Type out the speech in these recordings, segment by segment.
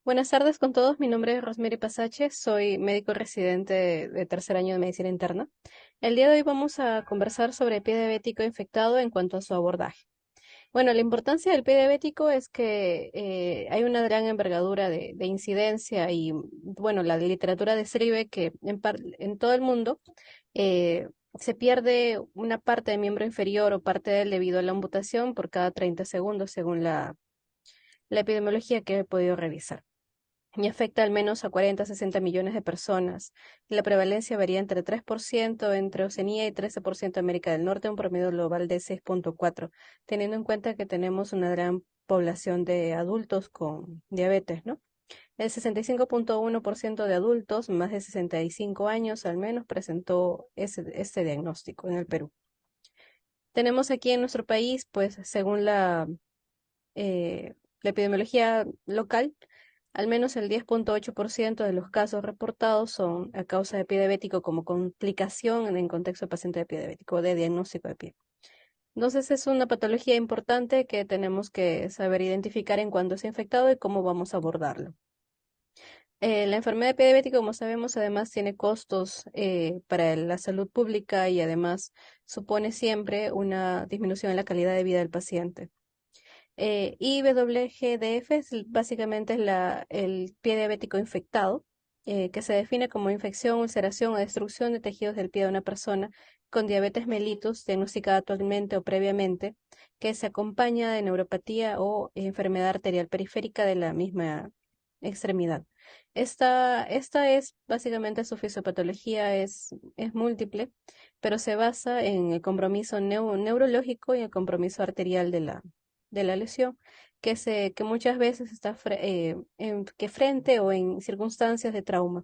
Buenas tardes con todos, mi nombre es Rosemary Pasache, soy médico residente de tercer año de medicina interna. El día de hoy vamos a conversar sobre el pie diabético infectado en cuanto a su abordaje. Bueno, la importancia del pie diabético es que hay una gran envergadura de incidencia y, bueno, la literatura describe que en todo el mundo se pierde una parte del miembro inferior o parte de él debido a la amputación por cada 30 segundos, según la epidemiología que he podido revisar y afecta al menos a 40 a 60 millones de personas. La prevalencia varía entre 3% entre Oceanía y 13% América del Norte, un promedio global de 6,4, teniendo en cuenta que tenemos una gran población de adultos con diabetes, ¿no? El 65,1% de adultos, más de 65 años al menos, presentó este diagnóstico en el Perú. Tenemos aquí en nuestro país, pues según eh, la epidemiología local, al menos el 10,8% de los casos reportados son a causa de pie diabético como complicación en contexto de paciente de pie diabético o de diagnóstico de pie. Entonces es una patología importante que tenemos que saber identificar en cuándo es infectado y cómo vamos a abordarlo. La enfermedad de pie diabético, como sabemos, además tiene costos para la salud pública y además supone siempre una disminución en la calidad de vida del paciente. IWGDF básicamente es el pie diabético infectado, que se define como infección, ulceración o destrucción de tejidos del pie de una persona con diabetes mellitus diagnosticada actualmente o previamente, que se acompaña de neuropatía o enfermedad arterial periférica de la misma extremidad. Esta es básicamente su fisiopatología, es múltiple, pero se basa en el compromiso neurológico y el compromiso arterial de la lesión, que muchas veces está que frente o en circunstancias de trauma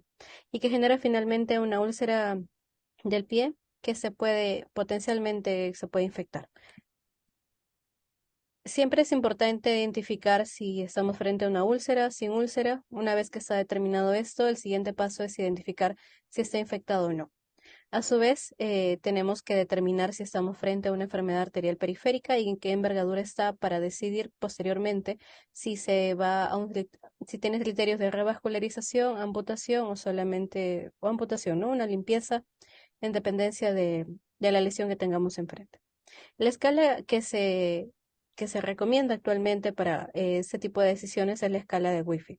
y que genera finalmente una úlcera del pie que potencialmente se puede infectar. Siempre es importante identificar si estamos frente a una úlcera, sin úlcera. Una vez que está determinado esto, el siguiente paso es identificar si está infectado o no. A su vez, tenemos que determinar si estamos frente a una enfermedad arterial periférica y en qué envergadura está para decidir posteriormente si se va a si tienes criterios de revascularización, amputación o solamente, o amputación, ¿no? Una limpieza en dependencia de la lesión que tengamos enfrente. La escala que se recomienda actualmente para este tipo de decisiones es la escala de Wi-Fi.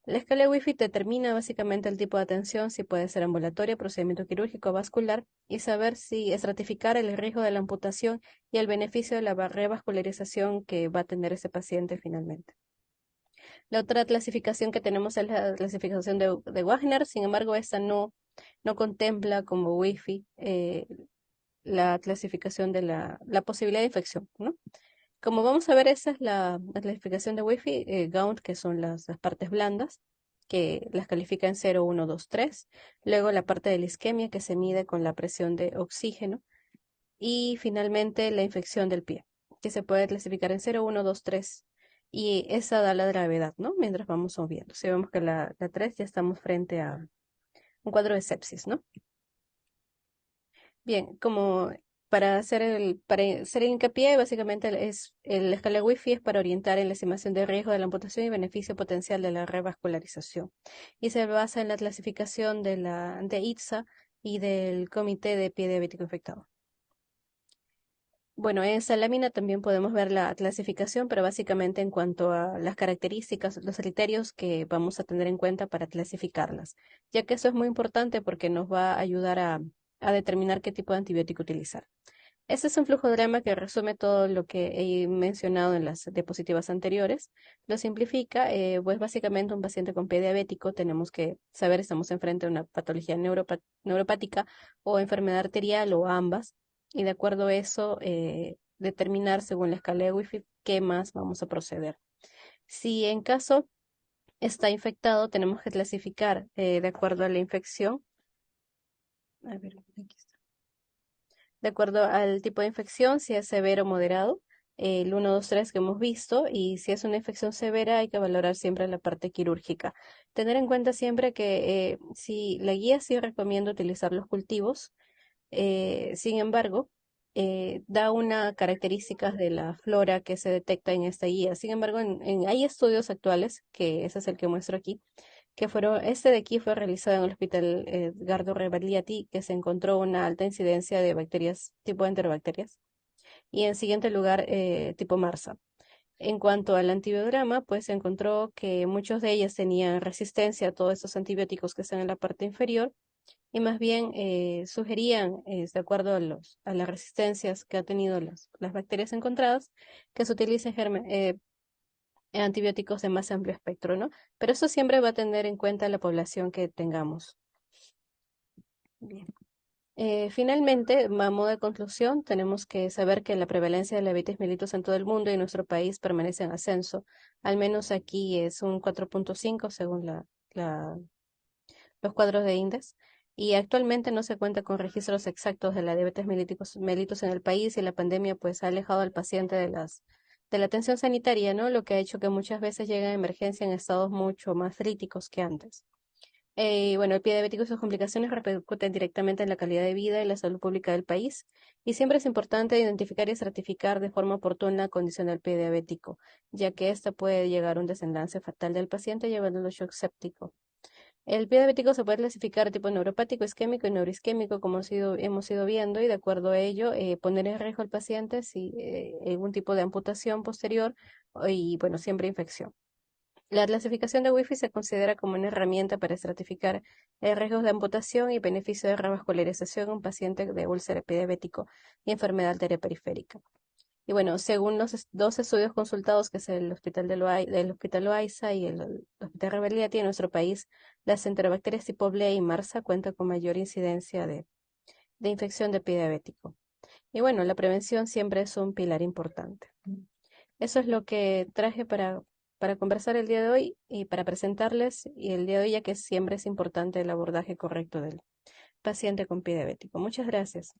La escala de Wi-Fi determina básicamente el tipo de atención, si puede ser ambulatoria, procedimiento quirúrgico o vascular, y saber si estratificar el riesgo de la amputación y el beneficio de la revascularización que va a tener ese paciente finalmente. La otra clasificación que tenemos es la clasificación de Wagner, sin embargo, esta no contempla como Wi-Fi la clasificación de la posibilidad de infección, ¿no? Como vamos a ver, esa es la clasificación de Wi-Fi, Gaunt, que son las partes blandas, que las califica en 0, 1, 2, 3. Luego la parte de la isquemia, que se mide con la presión de oxígeno. Y finalmente la infección del pie, que se puede clasificar en 0, 1, 2, 3. Y esa da la gravedad, ¿no? Mientras vamos subiendo. Si vemos que la 3 ya estamos frente a un cuadro de sepsis, ¿no? Bien, como para hacer hincapié, básicamente la escala Wi-Fi es para orientar en la estimación de riesgo de la amputación y beneficio potencial de la revascularización. Y se basa en la clasificación de ITSA y del Comité de Pie Diabético Infectado. Bueno, en esa lámina también podemos ver la clasificación, pero básicamente en cuanto a las características, los criterios que vamos a tener en cuenta para clasificarlas, ya que eso es muy importante porque nos va a ayudar a determinar qué tipo de antibiótico utilizar. Este es un flujograma que resume todo lo que he mencionado en las diapositivas anteriores. Lo simplifica, pues básicamente un paciente con pie diabético tenemos que saber si estamos enfrente a una patología neuropática o enfermedad arterial o ambas, y de acuerdo a eso determinar según la escala de Wi-Fi qué más vamos a proceder. Si en caso está infectado, tenemos que clasificar de acuerdo a la infección. A ver, aquí está. De acuerdo al tipo de infección, si es severo o moderado, el 1, 2, 3 que hemos visto, y si es una infección severa hay que valorar siempre la parte quirúrgica. Tener en cuenta siempre que si la guía sí recomienda utilizar los cultivos, sin embargo, da una características de la flora que se detecta en esta guía. Sin embargo, hay estudios actuales, que ese es el que muestro aquí, que fueron, este de aquí fue realizado en el Hospital Edgardo Rebagliati, que se encontró una alta incidencia de bacterias tipo enterobacterias, y en siguiente lugar tipo MRSA. En cuanto al antibiograma, pues se encontró que muchos de ellas tenían resistencia a todos estos antibióticos que están en la parte inferior y más bien sugerían, de acuerdo a las resistencias que han tenido las bacterias encontradas, que se utilicen antibióticos de más amplio espectro, ¿no? Pero eso siempre va a tener en cuenta la población que tengamos. Bien. Finalmente, a modo de conclusión, tenemos que saber que la prevalencia de la diabetes mellitus en todo el mundo y en nuestro país permanece en ascenso. Al menos aquí es un 4.5 según la los cuadros de índice, y actualmente no se cuenta con registros exactos de la diabetes mellitus en el país y la pandemia pues ha alejado al paciente de la atención sanitaria, ¿no? Lo que ha hecho que muchas veces llegue a emergencia en estados mucho más críticos que antes. Y bueno, el pie diabético y sus complicaciones repercuten directamente en la calidad de vida y la salud pública del país, y siempre es importante identificar y certificar de forma oportuna la condición del pie diabético, ya que esta puede llegar a un desenlace fatal del paciente llevándolo a shock séptico. El pie diabético se puede clasificar tipo neuropático, isquémico y neuroisquémico, como hemos ido viendo, y de acuerdo a ello, poner en riesgo al paciente si algún tipo de amputación posterior y, bueno, siempre infección. La clasificación de Wi-Fi se considera como una herramienta para estratificar riesgos de amputación y beneficio de revascularización en un paciente de úlcera diabético y enfermedad arteria periférica. Y bueno, según los dos estudios consultados, que es el Hospital del Hospital Loaiza y el Hospital Rebeliati en nuestro país, las enterobacterias tipo B y MRSA cuentan con mayor incidencia de infección de pie diabético. Y bueno, la prevención siempre es un pilar importante. Eso es lo que traje para conversar el día de hoy y para presentarles y el día de hoy, ya que siempre es importante el abordaje correcto del paciente con pie diabético. Muchas gracias.